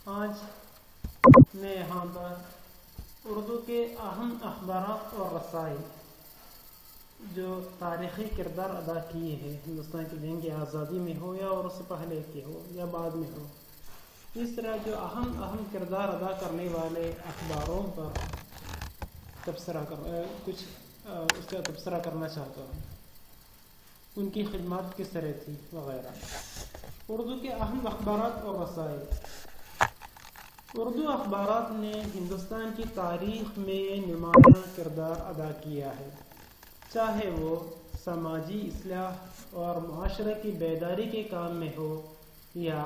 آج میں یہاں پر اردو کے اہم اخبارات اور رسائل جو تاریخی کردار ادا کیے ہیں ہندوستان کی جنگ آزادی میں ہو یا اور اس سے پہلے کے ہو یا بعد میں ہو، اس طرح جو اہم کردار ادا کرنے والے اخباروں پر اس کا تبصرہ کرنا چاہتا ہوں، ان کی خدمات کس طرح تھی وغیرہ۔ اردو کے اہم اخبارات اور رسائل۔ اردو اخبارات نے ہندوستان کی تاریخ میں نمایاں کردار ادا کیا ہے، چاہے وہ سماجی اصلاح اور معاشرے کی بیداری کے کام میں ہو یا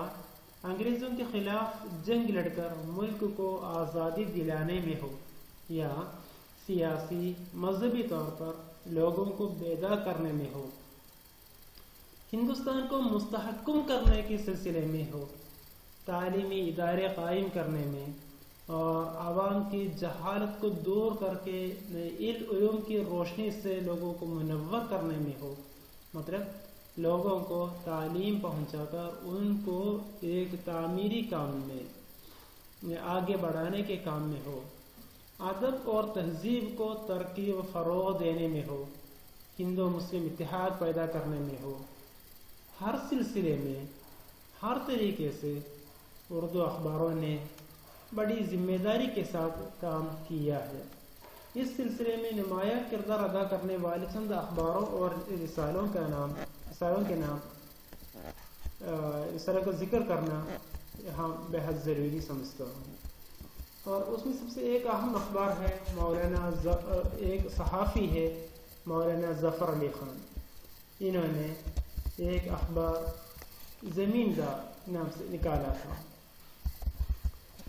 انگریزوں کے خلاف جنگ لڑ کر ملک کو آزادی دلانے میں ہو یا سیاسی مذہبی طور پر لوگوں کو بیدار کرنے میں ہو، ہندوستان کو مستحکم کرنے کے سلسلے میں ہو، تعلیمی ادارے قائم کرنے میں اور عوام کی جہالت کو دور کر کے علم کی روشنی سے لوگوں کو منور کرنے میں ہو، مطلب لوگوں کو تعلیم پہنچا کر ان کو ایک تعمیری کام میں آگے بڑھانے کے کام میں ہو، ادب اور تہذیب کو ترقی و فروغ دینے میں ہو، ہندو مسلم اتحاد پیدا کرنے میں ہو، ہر سلسلے میں ہر طریقے سے اردو اخباروں نے بڑی ذمہ داری کے ساتھ کام کیا ہے۔ اس سلسلے میں نمایاں کردار ادا کرنے والے چند اخباروں اور رسالوں کے نام رسالوں کا ذکر کرنا یہاں بہت ضروری سمجھتا ہوں، اور اس میں سب سے ایک اہم اخبار ہے ایک صحافی ہے مولانا ظفر علی خان۔ انہوں نے ایک اخبار زمیندار نام سے نکالا تھا۔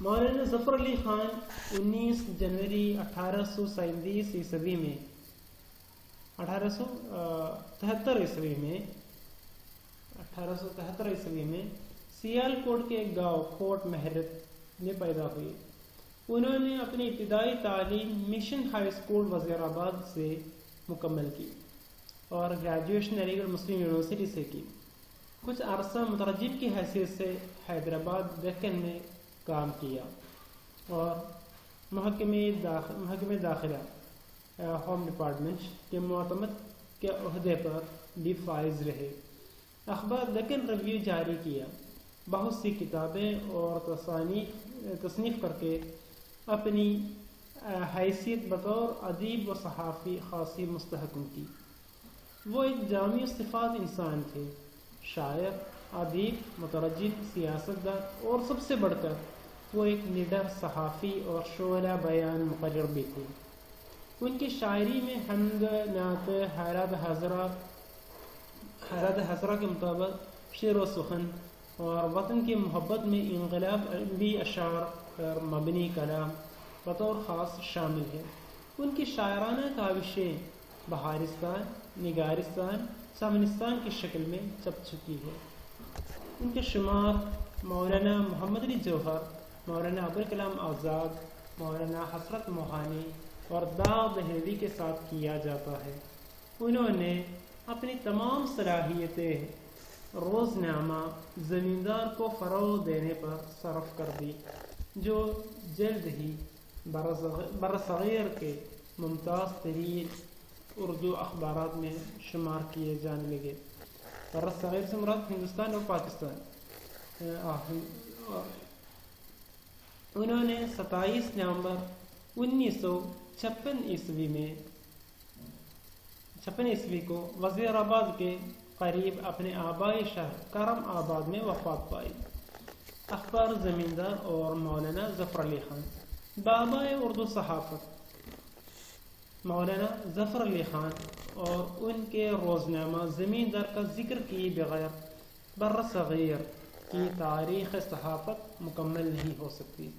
مولانا ظفر علی خان 19 جنوری 1837 عیسوی میں سیالکوٹ کے گاؤں کوٹ محرت میں پیدا ہوئے۔ انہوں نے اپنی ابتدائی تعلیم مشن ہائی اسکول وزیر آباد سے مکمل کی اور گریجویشن علی گڑھ مسلم یونیورسٹی سے کی۔ کچھ عرصہ مترجم کی حیثیت سے حیدرآباد دکن میں کام کیا اور محکمہ داخلہ ہوم ڈپارٹمنٹ کے معتمد کے عہدے پر بھی فائز رہے۔ اخبار دکن ریویو جاری کیا، بہت سی کتابیں اور تصنیف کر کے اپنی حیثیت بطور ادیب و صحافی خاصی مستحکم کی۔ وہ ایک جامع صفات انسان تھے، شاعر، ادیب، مترجم، سیاستدان اور سب سے بڑھ کر وہ ایک نڈر صحافی اور شعلہ بیان مقرر بھی تھے۔ ان کی شاعری میں حمد، نعت، حیرت حضرہ کے مطابق شعر و سخن اور وطن کی محبت میں انقلابی اشعار پر مبنی کلام بطور خاص شامل ہے۔ ان کی شاعرانہ کاوشیں بہارستان، نگارستان، چمنستان کی شکل میں چھپ چکی ہے۔ ان کے شمار مولانا محمد علی جوہر، مولانا ابوالکلام آزاد، مولانا حسرت موہانی اور داغ دہلوی کے ساتھ کیا جاتا ہے۔ انہوں نے اپنی تمام صلاحیتیں روزنامہ زمیندار کو فروغ دینے پر صرف کر دی، جو جلد ہی برصغیر کے ممتاز ترین اردو اخبارات میں شمار کیے جانے لگے۔ برصغیر سے مراد ہندوستان اور پاکستان۔ انہوں نے 27 نومبر 1956 عیسوی کو وزیر آباد کے قریب اپنے آبائی شہر کرم آباد میں وفات پائی۔ اخبار زمیندار اور مولانا ظفر علی خان۔ بابائے اردو صحافت مولانا ظفر علی خان اور ان کے روزنامہ زمیندار کا ذکر کیے بغیر برصغیر کی تاریخ صحافت مکمل نہیں ہو سکتی۔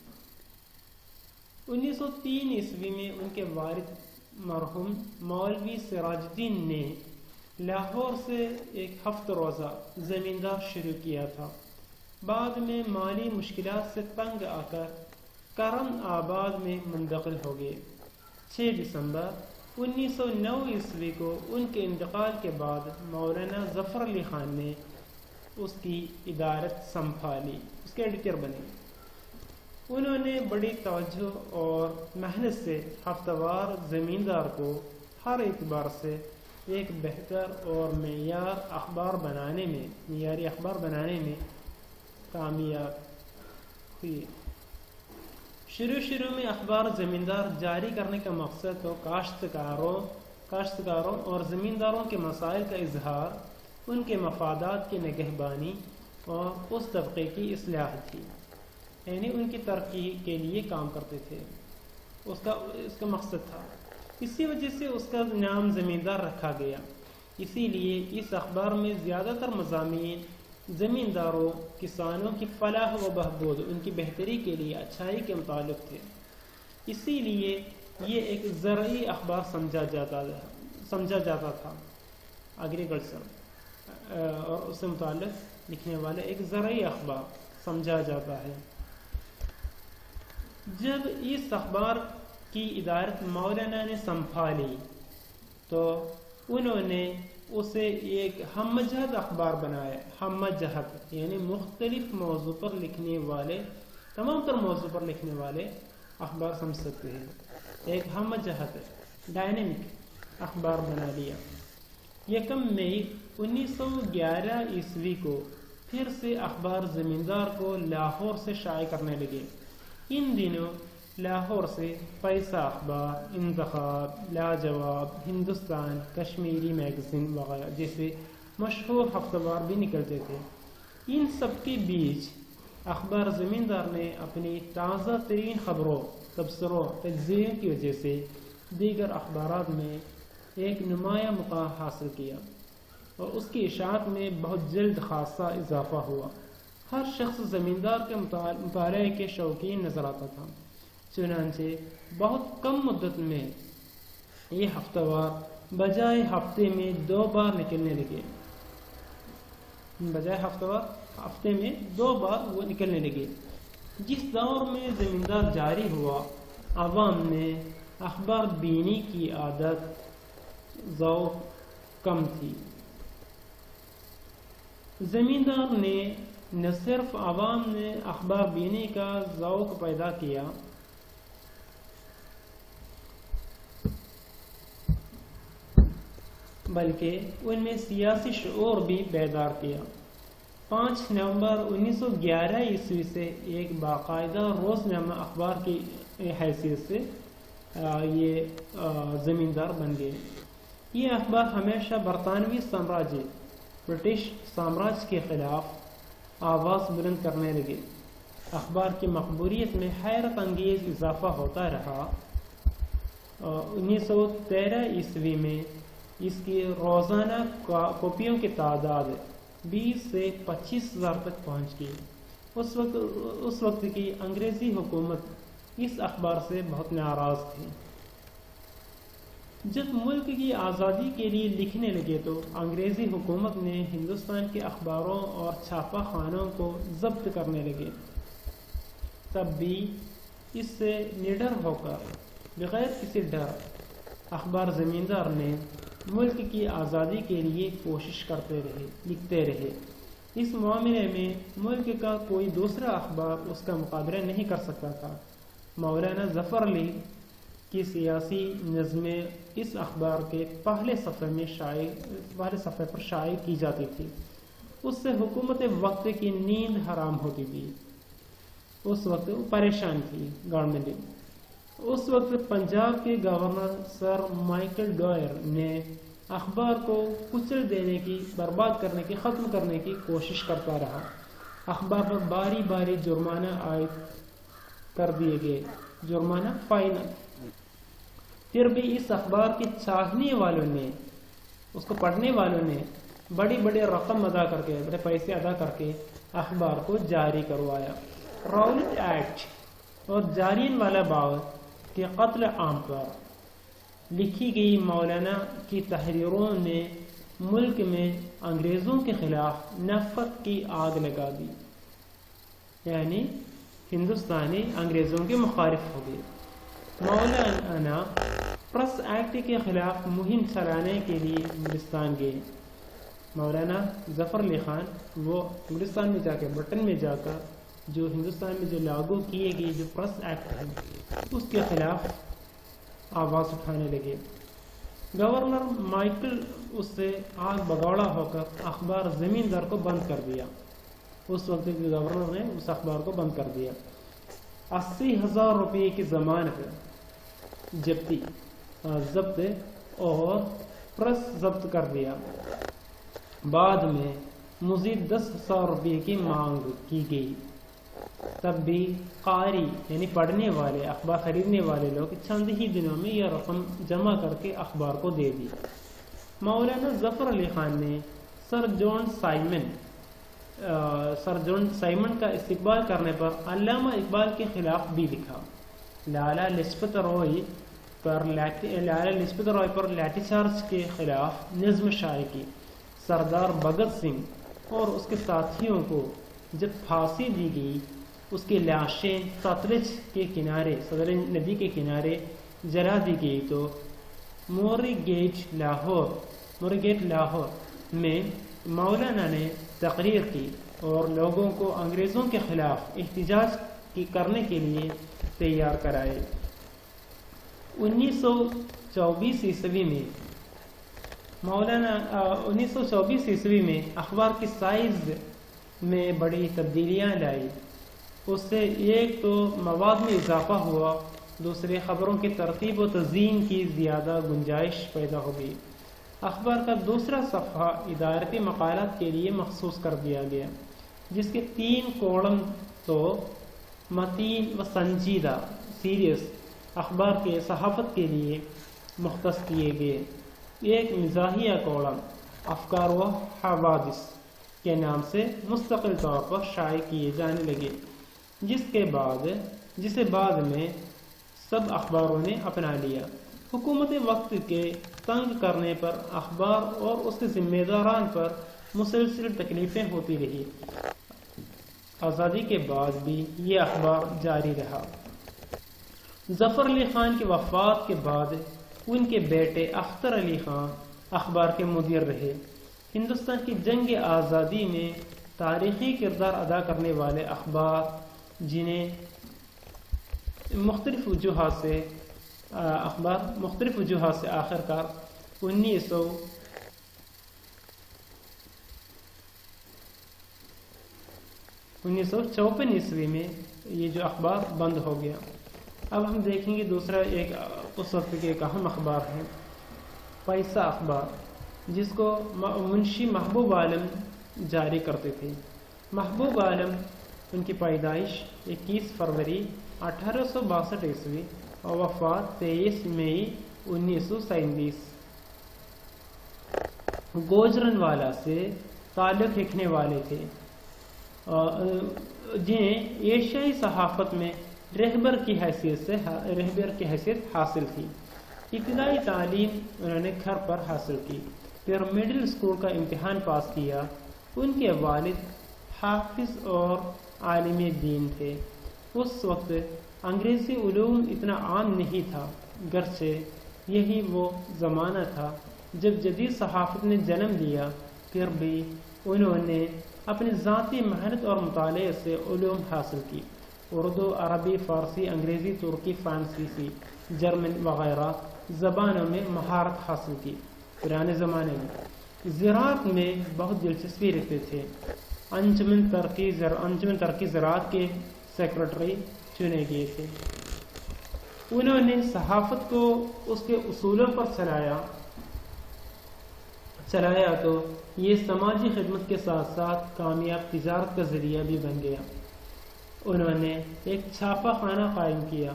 1903 عیسوی میں ان کے والد مرحوم مولوی سراج الدین نے لاہور سے ایک ہفتہ روزہ زمیندار شروع کیا تھا۔ بعد میں مالی مشکلات سے تنگ آ کر کرم آباد میں منتقل ہو گئے۔ 6 دسمبر 1909 عیسوی کو ان کے انتقال کے بعد مولانا ظفر علی خان نے اس کی ادارت سنبھالی، اس کے ایڈیٹر بنے۔ انہوں نے بڑی توجہ اور محنت سے ہفتہ وار زمیندار کو ہر اعتبار سے ایک بہتر اور معیاری اخبار بنانے میں کامیاب ہوئی۔ شروع میں اخبار زمیندار جاری کرنے کا مقصد تو کاشتکاروں اور زمینداروں کے مسائل کا اظہار، ان کے مفادات کی نگہبانی اور اس طبقے کی اصلاح تھی، یعنی ان کی ترقی کے لیے کام کرتے تھے، اس کا مقصد تھا۔ اسی وجہ سے اس کا نام زمیندار رکھا گیا۔ اسی لیے اس اخبار میں زیادہ تر مضامین زمینداروں، کسانوں کی فلاح و بہبود، ان کی بہتری کے لیے اچھائی کے متعلق تھے۔ اسی لیے یہ ایک زرعی اخبار سمجھا جاتا تھا، ایگریکلچر اور اس سے متعلق لکھنے والے ایک زرعی اخبار سمجھا جاتا ہے۔ جب اس اخبار کی ادارت مولانا نے سنبھالی تو انہوں نے اسے ایک ہم جہت اخبار بنایا۔ ہم جہت یعنی مختلف موضوع پر لکھنے والے، تمام تر موضوع پر لکھنے والے اخبار سمجھ سکتے ہیں۔ ایک ہم جہت ڈائنامک اخبار بنا لیا۔ 1 مئی 1911 عیسوی کو پھر سے اخبار زمیندار کو لاہور سے شائع کرنے لگے۔ ان دنوں لاہور سے پیسہ اخبار، انتخاب، لاجواب، ہندوستان، کشمیری میگزین وغیرہ جیسے مشہور ہفتہ وار بھی نکلتے تھے۔ ان سب کے بیچ اخبار زمیندار نے اپنی تازہ ترین خبروں، تبصروں، تجزیوں کی وجہ سے دیگر اخبارات میں ایک نمایاں مقام حاصل کیا اور اس کی اشاعت میں بہت جلد خاصا اضافہ ہوا۔ ہر شخص زمیندار کے مطالعے کے شوقین نظر آتا تھا، چنانچہ بہت کم مدت میں یہ ہفتہ وار بجائے ہفتے میں 2 بار نکلنے لگے۔ وہ نکلنے لگے۔ جس دور میں زمیندار جاری ہوا، عوام میں اخبار بینی کی عادت ذوق کم تھی۔ زمیندار نے نہ صرف عوام نے اخبار بینی کا ذوق پیدا کیا، بلکہ ان میں سیاسی شعور بھی بیدار کیا۔ 5 نومبر 1911 عیسوی سے ایک باقاعدہ روزنامہ اخبار کی حیثیت سے یہ زمیندار بن گئے۔ یہ اخبار ہمیشہ برطانوی سامراجی، برٹش سامراج کے خلاف آواز بلند کرنے لگے۔ اخبار کی مقبولیت میں حیرت انگیز اضافہ ہوتا رہا۔ 1913 عیسوی میں اس کی روزانہ کاپیوں کی تعداد 20 سے 25 ہزار تک پہنچ گئی۔ اس وقت کی انگریزی حکومت اس اخبار سے بہت ناراض تھی۔ جب ملک کی آزادی کے لیے لکھنے لگے تو انگریزی حکومت نے ہندوستان کے اخباروں اور چھاپہ خانوں کو ضبط کرنے لگے۔ تب بھی اس سے نڈر ہو کر، بغیر کسی ڈر، اخبار زمیندار نے ملک کی آزادی کے لیے کوشش کرتے رہے، لکھتے رہے۔ اس معاملے میں ملک کا کوئی دوسرا اخبار اس کا مقابلہ نہیں کر سکتا تھا۔ مولانا ظفر علی کی سیاسی نظمیں اس اخبار کے پہلے صفحے پر شائع کی جاتی تھی۔ اس سے حکومت وقت کی نیند حرام ہوتی تھی۔ اس وقت وہ پریشان تھی گورنمنٹ۔ اس وقت پنجاب کے گورنر سر مائیکل ڈوئر نے اخبار کو کچل دینے کی، برباد کرنے کی، ختم کرنے کی کوشش کرتا رہا۔ اخبار پر باری باری جرمانہ عائد کر دیے گئے، جرمانہ فائن۔ پھر بھی اس اخبار کے چاہنے والوں نے، اس کو پڑھنے والوں نے بڑی بڑی رقم ادا کر کے، بڑے پیسے ادا کر کے اخبار کو جاری کروایا۔ راولٹ ایکٹ اور جالین والا باغ کے قتل عام پر لکھی گئی مولانا کی تحریروں نے ملک میں انگریزوں کے خلاف نفرت کی آگ لگا دی، یعنی ہندوستانی انگریزوں کے مخالف ہو گئے۔ مولانا پریس ایکٹ کے خلاف مہم چلانے کے لیے انگلستان گئے۔ مولانا ظفر علی خان وہ انگلستان میں جا کے، برطن میں جا کر جو ہندوستان میں جو لاگو کیے گئے جو پریس ایکٹ ہے اس کے خلاف آواز اٹھانے لگے. گورنر مائیکل اس سے آگ بگوڑا ہو کر اخبار زمیندار کو بند کر دیا. اس وقت کے گورنر نے اس اخبار کو بند کر دیا. 80,000 روپے کی ضمانت ضبط اور پریس ضبط کر دیا. بعد میں مزید 10,000 روپے کی مانگ کی گئی. تب بھی قاری یعنی پڑھنے والے اخبار خریدنے والے لوگ چند ہی دنوں میں یہ رقم جمع کر کے اخبار کو دے دی. مولانا ظفر علی خان نے سر جون سائمن کا استقبال کرنے پر علامہ اقبال کے خلاف بھی لکھا. لالا لجپت رائے پر لاٹھی چارج کے خلاف نظم شائع کی. سردار بھگت سنگھ اور اس کے ساتھیوں کو جب پھانسی دی گئی اس کی لاشیں ستلج ندی کے کنارے جلا دی گئی تو موری گیٹ لاہور میں مولانا نے تقریر کی اور لوگوں کو انگریزوں کے خلاف احتجاج کرنے کے لیے تیار کرائے. 1924 عیسوی میں اخبار کی سائز میں بڑی تبدیلیاں لائی. اس سے ایک تو مواد میں اضافہ ہوا, دوسرے خبروں کی ترتیب و تزئین کی زیادہ گنجائش پیدا ہو گئی. اخبار کا دوسرا صفحہ ادارتی مقالات کے لیے مخصوص کر دیا گیا, جس کے 3 کالم تو متین و سنجیدہ سیریس اخبار کے صحافت کے لیے مختص کیے گئے. ایک مزاحیہ کالم افکار و حوادث کے نام سے مستقل طور پر شائع کیے جانے لگے, جسے بعد میں سب اخباروں نے اپنا لیا. حکومت وقت کے تنگ کرنے پر اخبار اور اس کے ذمہ داران پر مسلسل تکلیفیں ہوتی رہی. آزادی کے بعد بھی یہ اخبار جاری رہا. ظفر علی خان کی وفات کے بعد ان کے بیٹے اختر علی خان اخبار کے مدیر رہے. ہندوستان کی جنگ آزادی میں تاریخی کردار ادا کرنے والے اخبار جنہیں مختلف وجوہات سے آخرکار 1954 عیسوی میں یہ جو اخبار بند ہو گیا. اب ہم دیکھیں گے دوسرا ایک اس وقت کے ایک اہم اخبار ہے پیسہ اخبار, جس کو منشی محبوب عالم جاری کرتے تھے. محبوب عالم ان کی پیدائش 21 فروری 1862 عیسوی اور وفات 23 مئی 1937. گوجرن والا سے تعلق رکھنے والے تھے, جنہیں ایشیائی صحافت میں رہبر کی حیثیت حاصل تھی. ابتدائی تعلیم انہوں نے گھر پر حاصل کی, پھر مڈل اسکول کا امتحان پاس کیا. ان کے والد حافظ اور عالم دین تھے. اس وقت انگریزی علوم اتنا عام نہیں تھا, گرچہ یہی وہ زمانہ تھا جب جدید صحافت نے جنم لیا. پھر بھی انہوں نے اپنی ذاتی محنت اور مطالعے سے علوم حاصل کی. اردو, عربی, فارسی, انگریزی, ترکی, فرانسیسی, جرمن وغیرہ زبانوں میں مہارت حاصل کی. پرانے زمانے میں زراعت میں بہت دلچسپی رکھتے تھے. انجمن ترقی زراعت کے سیکرٹری چنے گئے تھے. انہوں نے صحافت کو اس کے اصولوں پر چلایا تو یہ سماجی خدمت کے ساتھ ساتھ کامیاب تجارت کا ذریعہ بھی بن گیا. انہوں نے ایک چھاپا خانہ قائم کیا.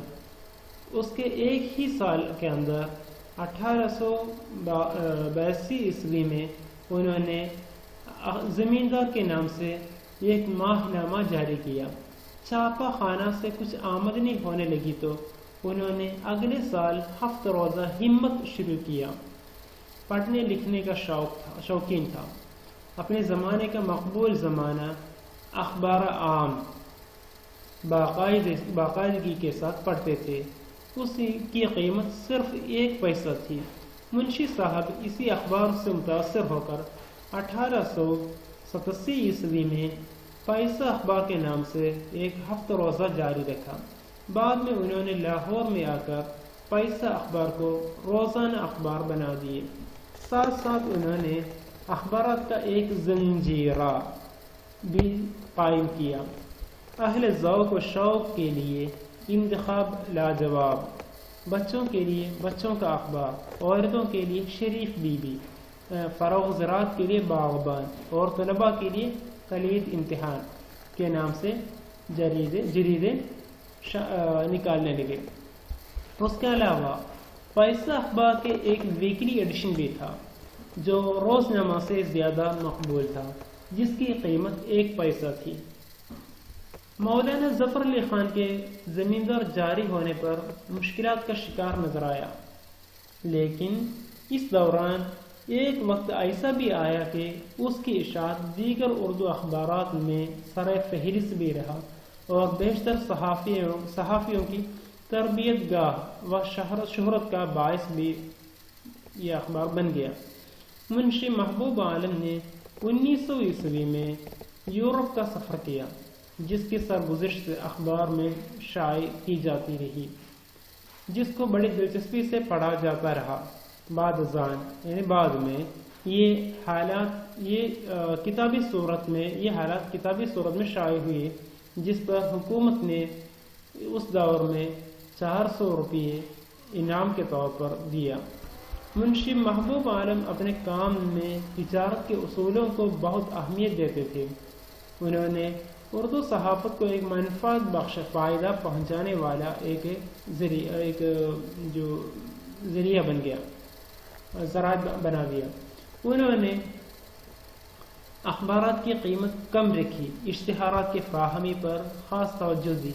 اس کے ایک ہی سال کے اندر 1882 عیسوی میں انہوں نے زمیندار کے نام سے ایک ماہ نامہ جاری کیا. چھاپا خانہ سے کچھ آمدنی ہونے لگی تو انہوں نے اگلے سال ہفتہ روزہ ہمت شروع کیا. پڑھنے لکھنے کا شوقین تھا. اپنے زمانے کا مقبول زمانہ اخبار عام باقاعدگی کے ساتھ پڑھتے تھے. اس کی قیمت صرف 1 پیسہ تھی. منشی صاحب اسی اخبار سے متاثر ہو کر 1887 عیسوی میں فائسہ اخبار کے نام سے ایک ہفتہ روزہ جاری رکھا۔ بعد میں انہوں نے لاہور میں آ کر فائسہ اخبار کو روزانہ اخبار بنا دیے۔ ساتھ ساتھ انہوں نے اخبارات کا ایک زنجیرہ بھی قائم کیا۔ اہل ذوق و شوق کے لیے انتخاب لاجواب، بچوں کے لیے بچوں کا اخبار، عورتوں کے لیے شریف بی بی، فروغ زراعت کے لیے باغبان اور طلباء کے لیے کلید امتحان کے نام سے جریدے نکالنے لگے۔ اس کے علاوہ فائسہ اخبار کے ایک ویکلی ایڈیشن بھی تھا جو روزنامہ سے زیادہ مقبول تھا، جس کی قیمت 1 پیسہ تھی۔ مولانا ظفر علی خان کے زمیندار جاری ہونے پر مشکلات کا شکار نظر آیا، لیکن اس دوران ایک وقت ایسا بھی آیا کہ اس کی اشاعت دیگر اردو اخبارات میں سر فہرست بھی رہا اور بیشتر صحافیوں کی تربیت گاہ و شہرت کا باعث بھی یہ اخبار بن گیا۔ منشی محبوب عالم نے 1900 عیسوی میں یورپ کا سفر کیا، جس کی سرگزشت اخبار میں شائع کی جاتی رہی، جس کو بڑی دلچسپی سے پڑھا جاتا رہا۔ بعد میں یہ حالات کتابی صورت میں شائع ہوئے، جس پر حکومت نے اس دور میں 400 روپے انعام کے طور پر دیا۔ منشی محبوب عالم اپنے کام میں تجارت کے اصولوں کو بہت اہمیت دیتے تھے۔ انہوں نے اردو صحافت کو ایک منفعت بخش فائدہ پہنچانے والا ایک ذریعہ بن گیا، ذرائع بنا دیا۔ انہوں نے اخبارات کی قیمت کم رکھی، اشتہارات کی فراہمی پر خاص توجہ دی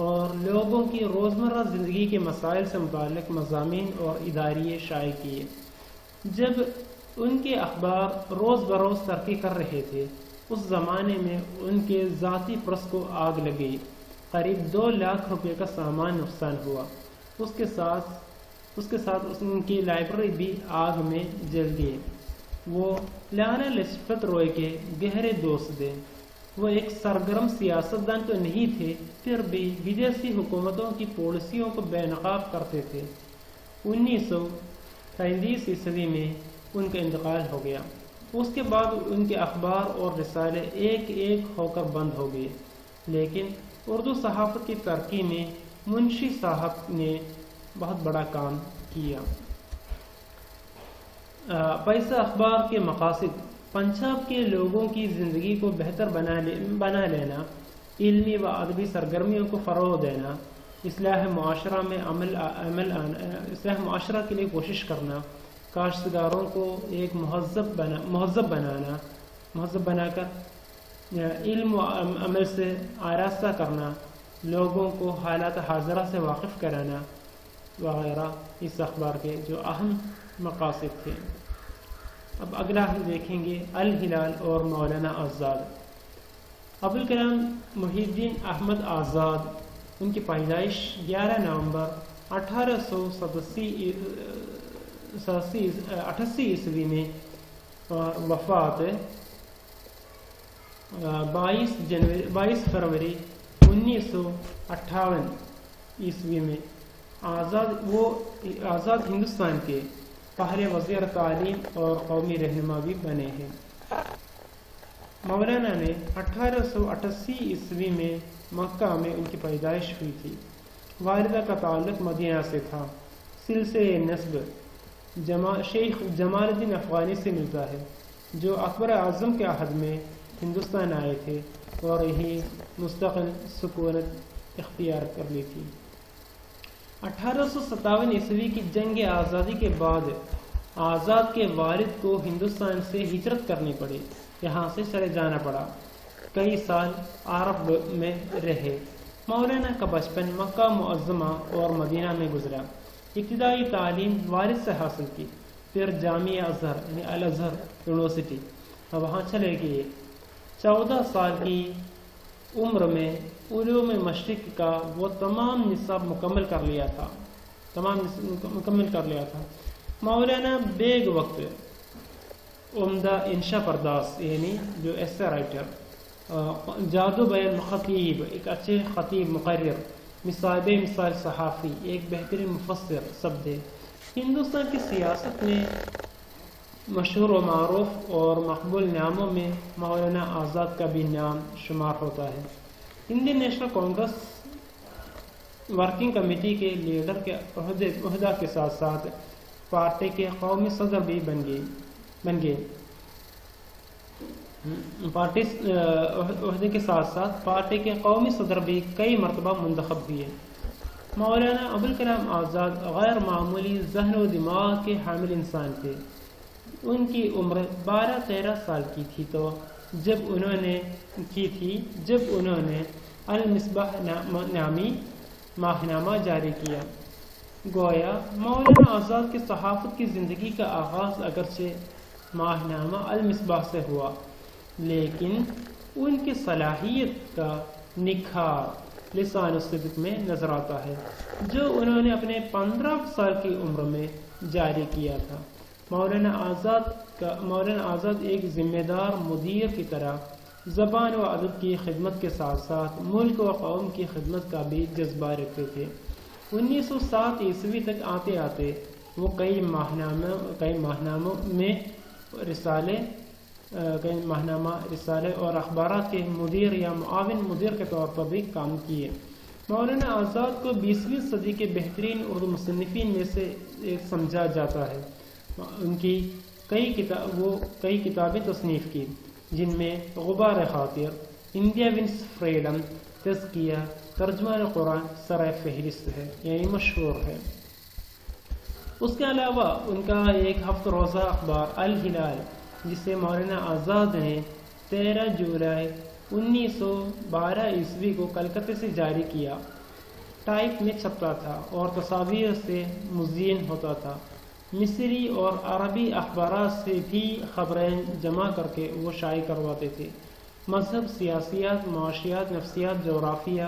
اور لوگوں کی روزمرہ زندگی کے مسائل سے متعلق مضامین اور اداریے شائع کیے۔ جب ان کے اخبار روز بروز ترقی کر رہے تھے، اس زمانے میں ان کے ذاتی پریس کو آگ لگ گئی۔ قریب 2 لاکھ روپے کا سامان نقصان ہوا۔ اس کے ساتھ ان کی لائبریری بھی آگ میں جل گئی۔ وہ لالا لاجپت رائے کے گہرے دوست تھے۔ وہ ایک سرگرم سیاستدان تو نہیں تھے، پھر بھی ودیشی حکومتوں کی پالیسیوں کو بے نقاب کرتے تھے۔ 1933 عیسوی میں ان کا انتقال ہو گیا۔ اس کے بعد ان کے اخبار اور رسالے ایک ایک ہو کر بند ہو گئے، لیکن اردو صحافت کی ترقی میں منشی صاحب نے بہت بڑا کام کیا۔ فائسہ اخبار کے مقاصد: پنجاب کے لوگوں کی زندگی کو بہتر بنا لینا، علمی و ادبی سرگرمیوں کو فروغ دینا، اصلاح معاشرہ کے لیے کوشش کرنا، کاشتکاروں کو ایک مہذب بنا کر علم و عمل سے آراستہ کرنا، لوگوں کو حالات حاضرہ سے واقف کرانا وغیرہ اس اخبار کے جو اہم مقاصد تھے۔ اب اگلا ہم دیکھیں گے الہلال اور مولانا آزاد۔ ابوالکلام محی الدین احمد آزاد، ان کی پیدائش 11 نومبر 1888 عیسوی میں اور وفات 22 فروری 1958 عیسوی میں۔ آزاد ہندوستان کے پہلے وزیر تعلیم اور قومی رہنما بھی بنے ہیں۔ مولانا نے 1888 عیسوی میں مکہ میں ان کی پیدائش ہوئی تھی۔ والدہ کا تعلق مدینہ سے تھا۔ سلسلہ نسب شیخ جمال الدین افغانی سے ملتا ہے، جو اکبر اعظم کے عہد میں ہندوستان آئے تھے اور یہی مستقل سکونت اختیار کر لی تھی۔ 1857 عیسوی کی جنگ آزادی کے بعد آزاد کے والد کو ہندوستان سے ہجرت کرنی پڑی، یہاں سے چلے جانا پڑا۔ کئی سال عرب میں رہے۔ مولانا کا بچپن مکہ معظمہ اور مدینہ میں گزرا۔ ابتدائی تعلیم والد سے حاصل کی، پھر جامعہ ازہر یعنی الازہر یونیورسٹی وہاں چلے گئے۔ 14 سال کی عمر میں علوم مشرق کا وہ تمام نصاب مکمل کر لیا تھا۔ مولانا بیگ وقت عمدہ انشا پرداز یعنی جو ایسے رائٹر جادو بیان خطیب، ایک اچھے خطیب مقرر، مثال صحافی، ایک بہترین مفسر سب تھے۔ ہندوستان کی سیاست میں مشہور و معروف اور مقبول ناموں میں مولانا آزاد کا بھی نام شمار ہوتا ہے۔ Indian national Congress working committee کے لیڈر کے عہدہ کے ساتھ ساتھ پارٹی کے قومی صدر بھی بن گئے۔ عہدے کے ساتھ ساتھ پارٹی کے قومی صدر بھی کئی مرتبہ منتخب ہوئے۔ مولانا ابوالکلام آزاد غیر معمولی ذہن و دماغ کے حامل انسان تھے۔ ان کی عمر 12-13 سال کی تھی جب انہوں نے المصباح نامی ماہنامہ جاری کیا۔ گویا مولانا آزاد کی صحافت کی زندگی کا آغاز اگرچہ ماہنامہ المصباح سے ہوا، لیکن ان کی صلاحیت کا نکھار لسان الصدق میں نظر آتا ہے، جو انہوں نے اپنے 15 سال کی عمر میں جاری کیا تھا۔ مولانا آزاد ایک ذمہ دار مدیر کی طرح زبان و ادب کی خدمت کے ساتھ ساتھ ملک و قوم کی خدمت کا بھی جذبہ رکھتے تھے۔ 1907 عیسوی تک آتے آتے وہ کئی ماہناموں میں رسالے اور اخبارات کے مدیر یا معاون مدیر کے طور پر بھی کام کیے۔ مولانا آزاد کو 20ویں صدی کے بہترین اردو مصنفین میں سے ایک سمجھا جاتا ہے۔ ان کی کئی کتابیں تصنیف کی، جن میں غبار خاطر، انڈیا ونس فریڈم، تزکیہ، ترجمان قرآن سرائے فہرست ہے، یعنی مشہور ہے۔ اس کے علاوہ ان کا ایک ہفتہ روزہ اخبار الہلال، جسے مولانا آزاد نے 13 جولائی 1912 عیسوی کو کلکتہ سے جاری کیا، ٹائپ میں چھپتا تھا اور تصاویر سے مزین ہوتا تھا۔ مصری اور عربی اخبارات سے بھی خبریں جمع کر کے وہ شائع کرواتے تھے۔ مذہب، سیاسیات، معاشیات، نفسیات، جغرافیہ،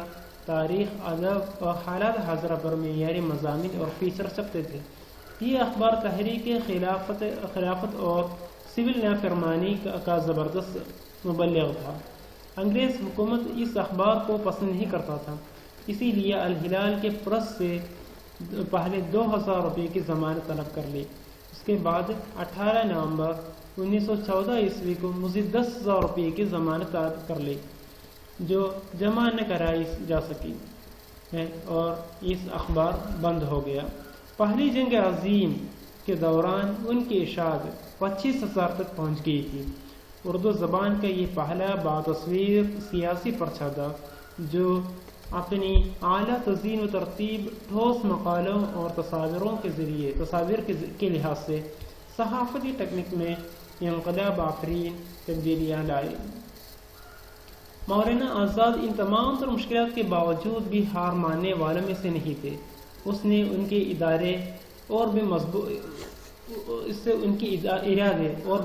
تاریخ، ادب اور حالات حاضرہ پر معیاری مضامین اور فیچر چھپتے تھے۔ یہ اخبار تحریک خلافت اور سول نافرمانی کا زبردست مبلغ تھا۔ انگریز حکومت اس اخبار کو پسند نہیں کرتا تھا، اسی لیے الہلال کے پریس سے پہلے 2000 روپے کی ضمانت طلب کر لی۔ اس کے بعد 18 نومبر 1914 عیسوی کو مزید 10,000 روپے کی ضمانت طلب کر لی، جو جمع نہ کرائی جا سکی اور اس اخبار بند ہو گیا۔ پہلی جنگ عظیم کے دوران ان کی اشاعت 25,000 تک پہنچ گئی تھی۔ اردو زبان کا یہ پہلا باتصویر سیاسی پرچہ تھا جو اپنی اعلیٰ تزئین و ترتیب، ٹھوس مقالوں اور تصاویر کے لحاظ سے صحافتی ٹیکنک میں انقلاب آفرین تبدیلیاں لائی۔ مولانا آزاد ان تمام تر مشکلات کے باوجود بھی ہار ماننے والوں میں سے نہیں تھے۔ اس نے ان کے ارادے اور بھی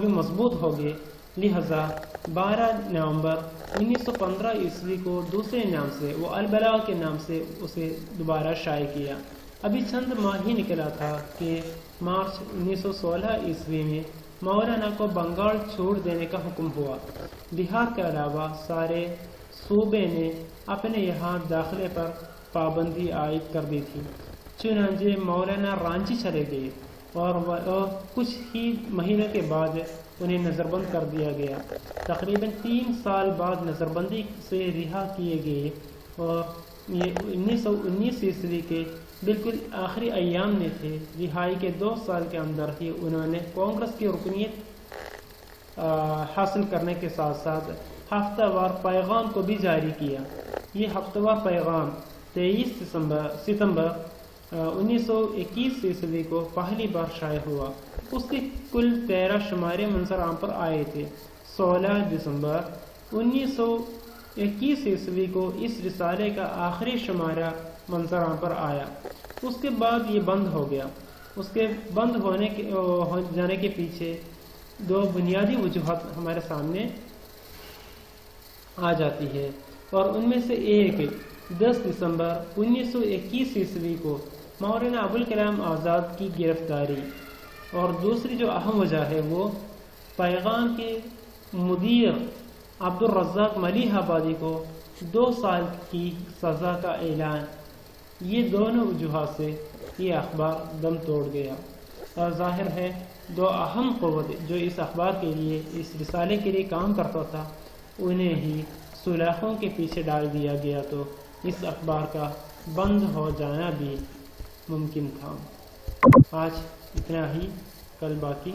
مضبوط ہو گئے، لہذا 12 نومبر 1915 عیسوی کو دوسرے نام سے، وہ البلاغ کے نام سے اسے دوبارہ شائع کیا۔ ابھی چند ماہ ہی نکلا تھا کہ مارچ 1916 عیسوی میں مولانا کو بنگال چھوڑ دینے کا حکم ہوا۔ بہار کے علاوہ سارے صوبے نے اپنے یہاں داخلے پر پابندی عائد کر دی تھی، چنانچہ مولانا رانچی چلے گئے اور کچھ ہی مہینے کے بعد انہیں نظر بند کر دیا گیا۔ تقریباً 3 سال بعد نظر بندی سے رہا کیے گئے اور یہ 1919 عیسوی کے بالکل آخری ایام میں تھے۔ رہائی کے 2 سال کے اندر ہی انہوں نے کانگریس کی رکنیت حاصل کرنے کے ساتھ ساتھ ہفتہ وار پیغام کو بھی جاری کیا۔ یہ ہفتہ وار پیغام 23 ستمبر 1921 عیسوی کو پہلی بار شائع ہوا۔ اس کے کل 13 شمارے منظر عام پر آئے تھے۔ 16 دسمبر 1921 عیسوی کو اس رسالے کا آخری شمارہ منظر عام پر آیا۔ اس کے بعد یہ بند ہو گیا۔ اس کے بند ہو جانے کے پیچھے 2 بنیادی وجوہات ہمارے سامنے آ جاتی ہے، اور ان میں سے ایک 10 دسمبر 1921 عیسوی کو مولانا ابوالکلام آزاد کی گرفتاری، اور دوسری جو اہم وجہ ہے وہ پیغام کے مدیر عبد الرزاق ملیح آبادی کو 2 سال کی سزا کا اعلان۔ یہ دونوں وجوہات سے یہ اخبار دم توڑ گیا، اور ظاہر ہے 2 اہم قوتیں جو اس اخبار کے لیے، اس رسالے کے لیے کام کرتا تھا، انہیں ہی سلاخوں کے پیچھے ڈال دیا گیا تو اس اخبار کا بند ہو جانا بھی ممکن تھا۔ آج اتنا ہی، کل باقی۔